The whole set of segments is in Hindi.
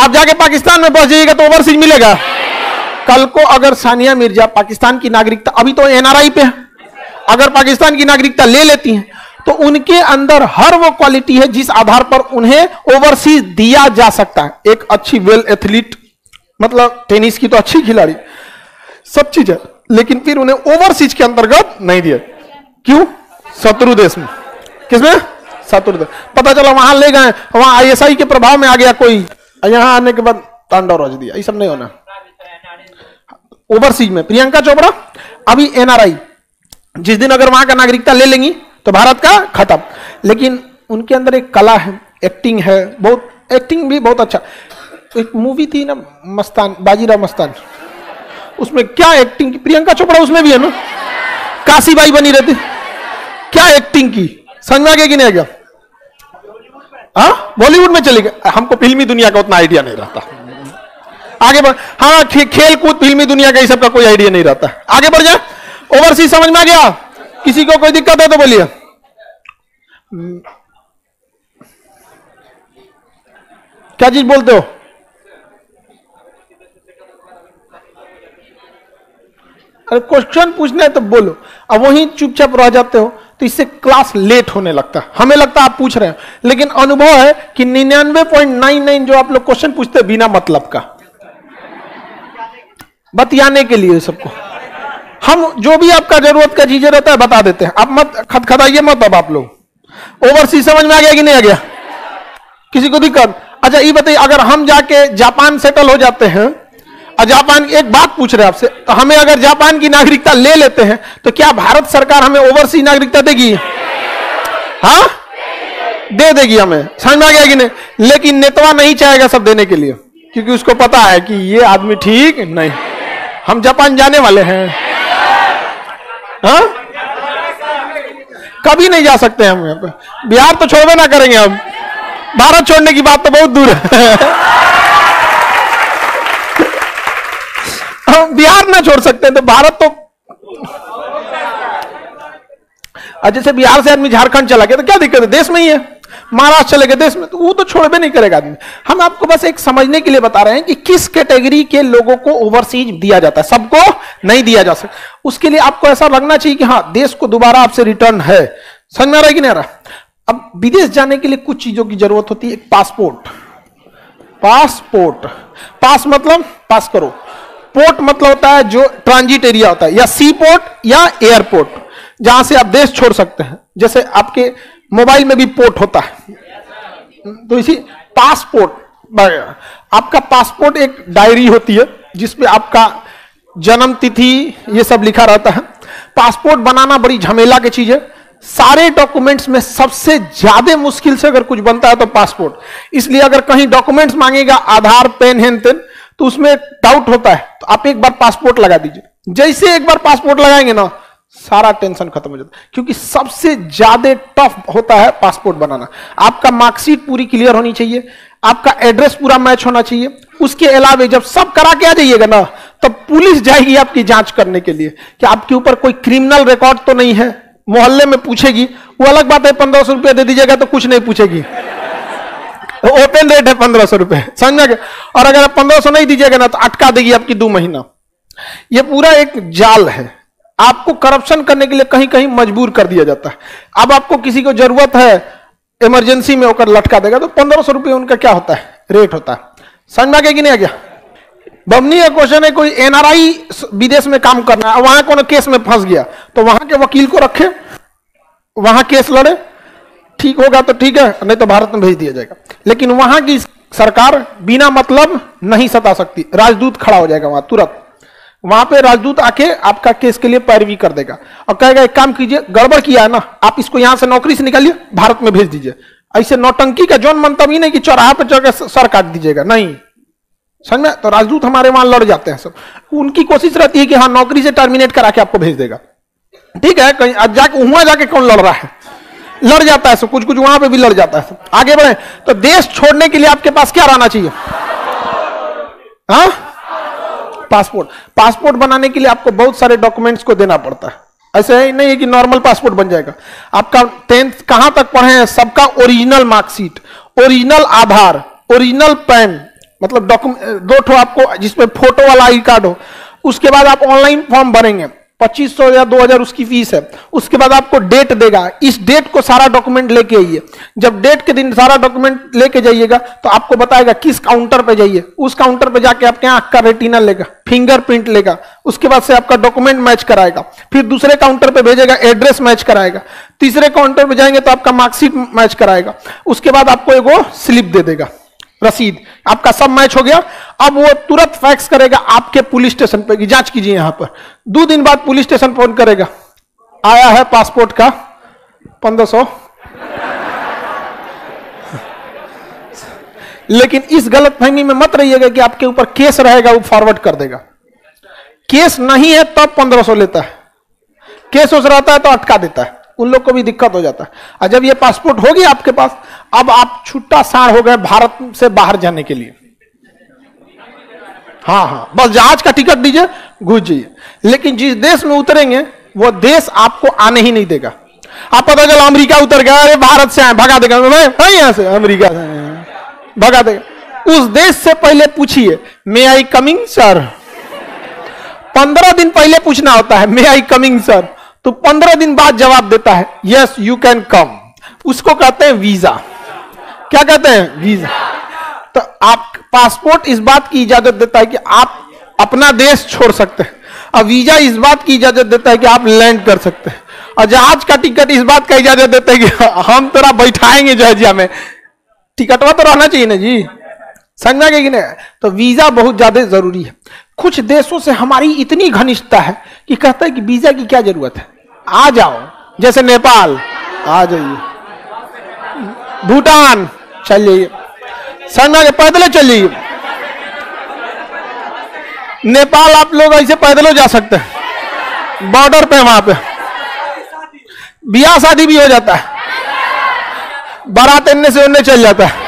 आप जाके पाकिस्तान में पहुंच जाइएगा तो ओवरसीज मिलेगा। कल को अगर सानिया मिर्जा पाकिस्तान की नागरिकता, अभी तो एनआरआई पे है, अगर पाकिस्तान की नागरिकता ले लेती हैं तो उनके अंदर हर वो क्वालिटी है जिस आधार पर उन्हें ओवरसीज दिया जा सकता है। एक अच्छी वेल एथलीट, मतलब टेनिस की तो अच्छी खिलाड़ी, सब चीज है, लेकिन फिर उन्हें ओवरसीज के अंतर्गत नहीं दिया। क्यों? शत्रु देश में। किसमें? शत्रु देश। पता चला वहां ले गए, वहां आईएसआई के प्रभाव में आ गया कोई, यहां आने के बाद तांडव रच दिया। ये सब नहीं होना। ओवरसीज में प्रियंका चोपड़ा अभी एनआरआई, जिस दिन अगर वहां का नागरिकता ले लेंगी तो भारत का खत्म। लेकिन उनके अंदर एक कला है, एक्टिंग है, बहुत एक्टिंग भी बहुत अच्छा। एक मूवी थी ना मस्तान, बाजीराव मस्तान, उसमें क्या एक्टिंग की, प्रियंका चोपड़ा उसमें भी है ना, काशीबाई बनी रहती, क्या एक्टिंग की, समझ में आ गया कि नहीं आ गया? हाँ, बॉलीवुड में चली गई। हमको फिल्मी दुनिया का उतना आइडिया नहीं रहता, आगे बढ़। हाँ, खेल कूद फिल्मी दुनिया का, ये सब का कोई आइडिया नहीं रहता। आगे बढ़ जाए। ओवरसीज समझ में आ गया? किसी को कोई दिक्कत है तो बोलिए। क्या चीज बोलते हो? अरे क्वेश्चन पूछना है तो बोलो, अब वहीं चुपचाप रह जाते हो तो इससे क्लास लेट होने लगता है। हमें लगता है आप पूछ रहे हैं, लेकिन अनुभव है कि 99.99 जो आप लोग क्वेश्चन पूछते हैं बिना मतलब का, बतियाने के लिए सबको। हम जो भी आपका जरूरत का चीजें रहता है बता देते हैं, आप मत खटखटाइए मत। अब आप लोग ओवरसीज समझ में आ गया कि नहीं आ गया? किसी को दिक्कत? अच्छा ये बताइए, अगर हम जाके जापान सेटल हो जाते हैं, और जापान, एक बात पूछ रहे हैं आपसे, तो हमें अगर जापान की नागरिकता ले लेते हैं तो क्या भारत सरकार हमें ओवरसीज नागरिकता देगी? हाँ, दे देगी हमें। समझ में आ गया कि नहीं? लेकिन नेतवा नहीं चाहेगा सब देने के लिए, क्योंकि उसको पता है कि ये आदमी ठीक नहीं। हम जापान जाने वाले हैं, हाँ, कभी नहीं जा सकते हम। यहाँ पे बिहार तो छोड़वे ना करेंगे हम, भारत छोड़ने की बात तो बहुत दूर है। हम बिहार ना छोड़ सकते तो भारत तो, जैसे बिहार से आदमी झारखंड चला गया तो क्या दिक्कत है, देश में ही है। महाराष्ट्र चले गए देश में, तो वो तो छोड़बे नहीं करेगा आदमी। हम आपको बस एक समझने के लिए बता रहे हैं कि किस कैटेगरी के लोगों को ओवरसीज दिया जाता है, सबको नहीं दिया जा सकता। उसके लिए आपको ऐसा लगना चाहिए कि हाँ, देश को दोबारा आपसे रिटर्न है। समझ में आ रहा है कि नहीं आ रहा? अब विदेश जाने के लिए कुछ चीजों की जरूरत होती है। एक पासपोर्ट, पासपोर्ट, पास मतलब पास करो, पोर्ट मतलब होता है जो ट्रांजिट एरिया होता है, या सी पोर्ट या एयरपोर्ट, जहां से आप देश छोड़ सकते हैं। जैसे आपके मोबाइल में भी पोर्ट होता है, तो इसी पासपोर्ट। आपका पासपोर्ट एक डायरी होती है जिसपे आपका जन्म तिथि ये सब लिखा रहता है। पासपोर्ट बनाना बड़ी झमेला की चीज है। सारे डॉक्यूमेंट्स में सबसे ज्यादा मुश्किल से अगर कुछ बनता है तो पासपोर्ट। इसलिए अगर कहीं डॉक्यूमेंट्स मांगेगा, आधार, पेन, हेन तेन, तो उसमें डाउट होता है, तो आप एक बार पासपोर्ट लगा दीजिए। जैसे एक बार पासपोर्ट लगाएंगे ना, सारा टेंशन खत्म हो जाता है। क्योंकि सबसे ज्यादा टफ होता है पासपोर्ट बनाना। आपका मार्कशीट पूरी क्लियर होनी चाहिए, आपका एड्रेस पूरा मैच होना चाहिए। उसके अलावा जब सब करा के आ जाइएगा ना, तब पुलिस जाएगी आपकी जांच करने के लिए कि आपके ऊपर कोई क्रिमिनल रिकॉर्ड तो नहीं है। मोहल्ले में पूछेगी, वो अलग बात है, 1500 रुपया दे दीजिएगा तो कुछ नहीं पूछेगी, ओपन रेट है 1500 रुपए, समझ गए? और अगर आप 1500 नहीं दीजिएगा ना तो अटका देगी आपकी 2 महीना। ये पूरा एक जाल है। आपको करप्शन करने के लिए कहीं कहीं मजबूर कर दिया जाता है। अब आपको किसी को जरूरत है, इमरजेंसी में होकर लटका देगा, तो 1500 रुपये उनका क्या होता है, रेट होता है। समझ में आ गया कि नहीं आ गया? बमनी का क्वेश्चन है, कोई एनआरआई विदेश में काम करना है, वहां कोनो केस में फंस गया, तो वहां के वकील को रखे, वहां केस लड़े, ठीक होगा तो ठीक है, नहीं तो भारत में भेज दिया जाएगा। लेकिन वहां की सरकार बिना मतलब नहीं सता सकती, राजदूत खड़ा हो जाएगा वहां तुरंत। वहां पे राजदूत आके आपका केस के लिए पैरवी कर देगा और कहेगा एक काम कीजिए, गड़बड़ किया है ना, आप इसको यहां से नौकरी से निकालिए, भारत में भेज दीजिए। ऐसे नौटंकी का जौन मंतव्य ही नहीं कि चौराहा पे चढ़ सर काट दीजिएगा, नहीं, समझ में? तो राजदूत हमारे वहां लड़ जाते हैं सब। उनकी कोशिश रहती है कि हाँ, नौकरी से टर्मिनेट करा के आपको भेज देगा। ठीक है, कहीं जाके वहां जाके कौन लड़ रहा है, लड़ जाता है सब, कुछ कुछ वहां पे भी लड़ जाता है सब। आगे बढ़े तो देश छोड़ने के लिए आपके पास क्या रहना चाहिए? हाँ, पासपोर्ट। पासपोर्ट बनाने के लिए आपको बहुत सारे डॉक्यूमेंट्स को देना पड़ता है। ऐसे ही नहीं है कि नॉर्मल पासपोर्ट बन जाएगा। आपका 10th कहां तक पढ़े हैं, सबका ओरिजिनल मार्कशीट, ओरिजिनल आधार, ओरिजिनल पैन, मतलब डॉक्यूमेंट 2 ठो आपको जिसमें फोटो वाला आई कार्ड हो। उसके बाद आप ऑनलाइन फॉर्म भरेंगे, 2500 या 2000 उसकी फीस है। उसके बाद आपको डेट देगा, इस डेट को सारा डॉक्यूमेंट लेके आइए। जब डेट के दिन सारा डॉक्यूमेंट लेके जाइएगा तो आपको बताएगा किस काउंटर पे जाइए। उस काउंटर पे जाके आपके आंख का रेटिना लेगा, फिंगरप्रिंट लेगा, उसके बाद से आपका डॉक्यूमेंट मैच कराएगा। फिर दूसरे काउंटर पे भेजेगा, एड्रेस मैच कराएगा। तीसरे काउंटर पे जाएंगे तो आपका मार्कशीट मैच कराएगा। उसके बाद आपको एगो स्लिप दे देगा, रसीद। आपका सब मैच हो गया। अब वो तुरंत फैक्स करेगा आपके पुलिस स्टेशन पे कि जांच कीजिए यहां पर। 2 दिन बाद पुलिस स्टेशन फोन करेगा, आया है पासपोर्ट का 1500। लेकिन इस गलतफहमी में मत रहिएगा कि आपके ऊपर केस रहेगा, वो फॉरवर्ड कर देगा। केस नहीं है तब 1500 लेता है, केस उस रहता है तो अटका देता है। उन लोग को भी दिक्कत हो जाता है। और जब ये पासपोर्ट हो गया आपके पास, अब आप छुट्टा साड़ हो गए भारत से बाहर जाने के लिए। हाँ, बस जहाज का टिकट दीजिए, घुस जाइए। लेकिन जिस देश में उतरेंगे वो देश आपको आने ही नहीं देगा। आप पता चला अमेरिका उतर गया, अरे भारत से आए, भगा देगा। यहां से अमेरिका से भगा देगा। उस देश से पहले पूछिए, मे आई कमिंग सर। 15 दिन पहले पूछना होता है, मे आई कमिंग सर। तो 15 दिन बाद जवाब देता है, यस यू कैन कम। उसको कहते हैं वीजा। क्या कहते हैं? वीजा। तो आप पासपोर्ट इस बात की इजाजत देता है कि आप अपना देश छोड़ सकते हैं, और वीजा इस बात की इजाजत देता है कि आप लैंड कर सकते हैं। और जहाज का टिकट इस बात का इजाजत देता है कि हम तेरा बैठाएंगे जहाजिया में। टिकटवा तो रहना चाहिए ना जी, समझ में कि नहीं? तो वीजा बहुत ज्यादा जरूरी है। कुछ देशों से हमारी इतनी घनिष्ठता है कि कहता है कि वीजा की क्या जरूरत है, आ जाओ। जैसे नेपाल, आ जाइए। भूटान चल जाइए, समझ में? पैदल चल जाइए। नेपाल आप लोग ऐसे पैदल जा सकते हैं, बॉर्डर पे वहां पे ब्याह शादी भी हो जाता है, बारात इनने से उनने चल जाता है।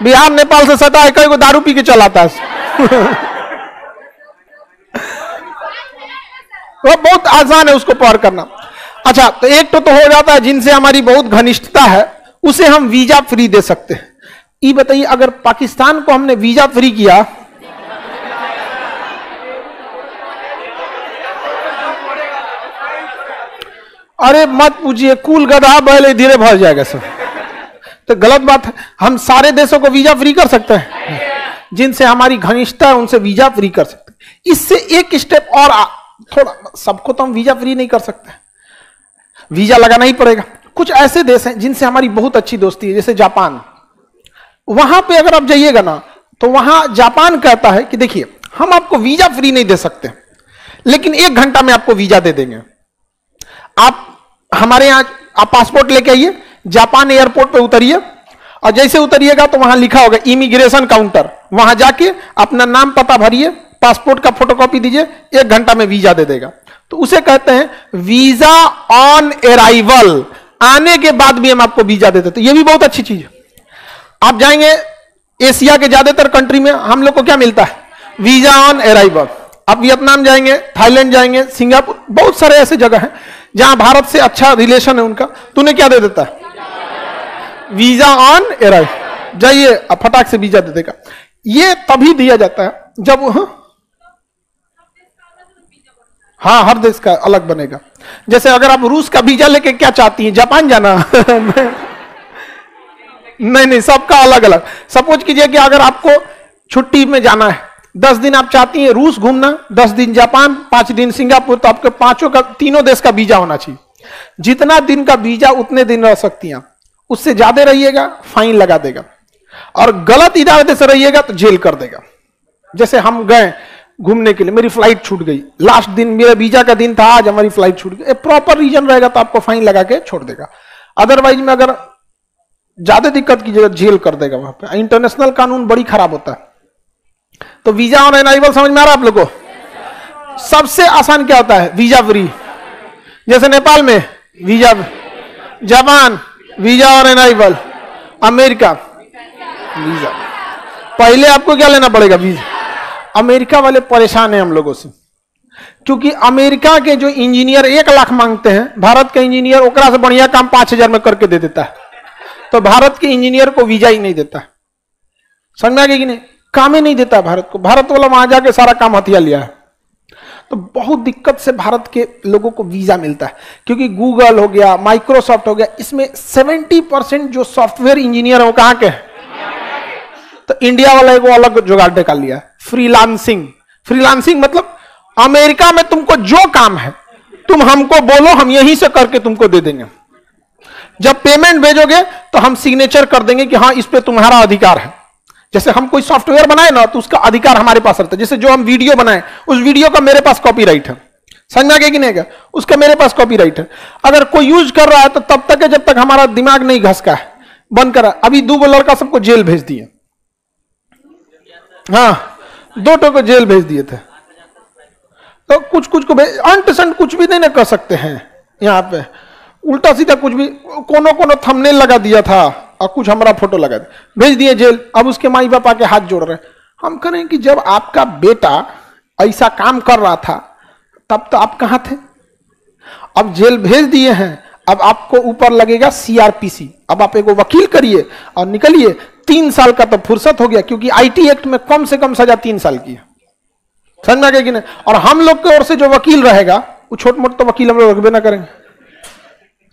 बिहार नेपाल से सटा है, कई को दारू पी के चलाता है। वो बहुत आसान है उसको पार करना। अच्छा, तो एक तो हो जाता है जिनसे हमारी बहुत घनिष्ठता है, उसे हम वीजा फ्री दे सकते हैं। ये बताइए, अगर पाकिस्तान को हमने वीजा फ्री किया, अरे मत पूछिए, कुल गधा बैल धीरे भर जाएगा सब। तो गलत बात है। हम सारे देशों को वीजा फ्री कर सकते हैं, जिनसे हमारी घनिष्ठता है उनसे वीजा फ्री कर सकते हैं। इससे एक स्टेप और थोड़ा, सबको तो हम वीजा फ्री नहीं कर सकते, वीजा लगाना ही पड़ेगा। कुछ ऐसे देश हैं जिनसे हमारी बहुत अच्छी दोस्ती है, जैसे जापान। वहां पे अगर आप जाइएगा ना, तो वहां जापान कहता है कि देखिए, हम आपको वीजा फ्री नहीं दे सकते, लेकिन 1 घंटा में आपको वीजा दे देंगे। आप हमारे यहां आप पासपोर्ट लेके आइए, जापान एयरपोर्ट पे उतरिए, और जैसे उतरिएगा तो वहां लिखा होगा इमिग्रेशन काउंटर, वहां जाके अपना नाम पता भरिए, पासपोर्ट का फोटोकॉपी दीजिए, 1 घंटा में वीजा दे देगा। तो उसे कहते हैं वीजा ऑन अराइवल। आने के बाद भी हम आपको वीजा देते, तो ये भी बहुत अच्छी चीज है। आप जाएंगे एशिया के ज्यादातर कंट्री में, हम लोग को क्या मिलता है? Visa on arrival. आप वियतनाम जाएंगे, थाईलैंड जाएंगे, सिंगापुर, बहुत सारे ऐसे जगह हैं जहां भारत से अच्छा रिलेशन है उनका, तो उन्हें क्या दे देता है? Visa on arrival. जाइए, अब फटाक से वीजा दे देगा। ये तभी दिया जाता है जब हाँ, हर देश का अलग बनेगा। जैसे अगर आप रूस का वीजा लेके क्या चाहती हैं, जापान जाना? नहीं, सबका अलग अलग। सपोज कीजिए कि अगर आपको छुट्टी में जाना है, 10 दिन आप चाहती हैं रूस घूमना, 10 दिन जापान, 5 दिन सिंगापुर, तो आपके पांचों का, तीनों देश का वीजा होना चाहिए। जितना दिन का वीजा उतने दिन रह सकती हैं। उससे ज्यादा रहिएगा फाइन लगा देगा, और गलत इरादे से रहिएगा तो जेल कर देगा। जैसे हम गए घूमने के लिए, मेरी फ्लाइट छूट गई, लास्ट दिन मेरा वीजा का दिन था, आज हमारी फ्लाइट छूट गई, प्रॉपर रीजन रहेगा तो आपको फाइन लगा के छोड़ देगा। अदरवाइज में अगर ज्यादा दिक्कत कीजिएगा, जेल कर देगा। वहां पे इंटरनेशनल कानून बड़ी खराब होता है। तो वीजा ऑन अराइवल समझ में आ रहा है आप लोगों को? सबसे आसान क्या होता है? Visa free. जैसे नेपाल में visa, Japan visa on arrival, America visa. पहले आपको क्या लेना पड़ेगा? वीजा। अमेरिका वाले परेशान हैं हम लोगों से, क्योंकि अमेरिका के जो इंजीनियर 1 लाख मांगते हैं, भारत का इंजीनियर ओकरा से बढ़िया काम 5000 में करके दे देता है। तो भारत के इंजीनियर को वीजा ही नहीं देता है। समझ में आ गई कि नहीं? काम ही नहीं देता भारत को। भारत वाला वहां जाके सारा काम हथिया लिया है। तो बहुत दिक्कत से भारत के लोगों को वीजा मिलता है, क्योंकि गूगल हो गया, माइक्रोसॉफ्ट हो गया, इसमें 70% जो सॉफ्टवेयर इंजीनियर है वो कहां के हैं? तो इंडिया वाला एक अलग जुगाड़ निकाल लिया, फ्रीलांसिंग। फ्रीलांसिंग मतलब अमेरिका में तुमको जो काम है तुम हमको बोलो, हम यहीं से करके तुमको दे देंगे। जब पेमेंट भेजोगे तो हम सिग्नेचर कर देंगे कि हाँ इस पे तुम्हारा अधिकार है। जैसे हम कोई सॉफ्टवेयर बनाए ना तो उसका अधिकार हमारे पास रहता है। जैसे जो हम वीडियो बनाए उस वीडियो का मेरे पास कॉपीराइट है, समझ में आ गया कि नहीं? उसका मेरे पास कॉपीराइट है। अगर कोई यूज कर रहा है तो तब तक है जब तक हमारा दिमाग नहीं घसका है, बंद करा। अभी 2 लड़का सबको जेल भेज दिए, हाँ 2 को जेल भेज दिए थे। तो कुछ को अंट संट कुछ भी नहीं ना कर सकते हैं यहाँ पे, उल्टा सीधा कुछ भी कोनो थंबनेल लगा दिया था और कुछ हमारा फोटो लगा दिया, भेज दिए जेल। अब उसके माई बाप आके हाथ जोड़ रहे हैं। हम कह रहे हैं कि जब आपका बेटा ऐसा काम कर रहा था तब तो आप कहां थे? अब जेल भेज दिए हैं, अब आपको ऊपर लगेगा सीआरपीसी। अब आप एक वकील करिए और निकलिए। 3 साल का तो फुर्सत हो गया, क्योंकि आईटी एक्ट में कम से कम सजा 3 साल की है, समझ में आ गया कि नहीं? और हम लोग की ओर से जो वकील रहेगा वो छोट मोट तो वकील हम लोग रखबे ना करेंगे,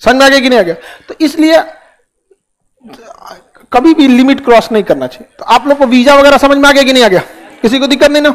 समझ में आ गया कि नहीं आ गया? तो इसलिए कभी भी लिमिट क्रॉस नहीं करना चाहिए। तो आप लोग को वीजा वगैरह समझ में आ गया कि नहीं आ गया? किसी को दिक्कत नहीं ना?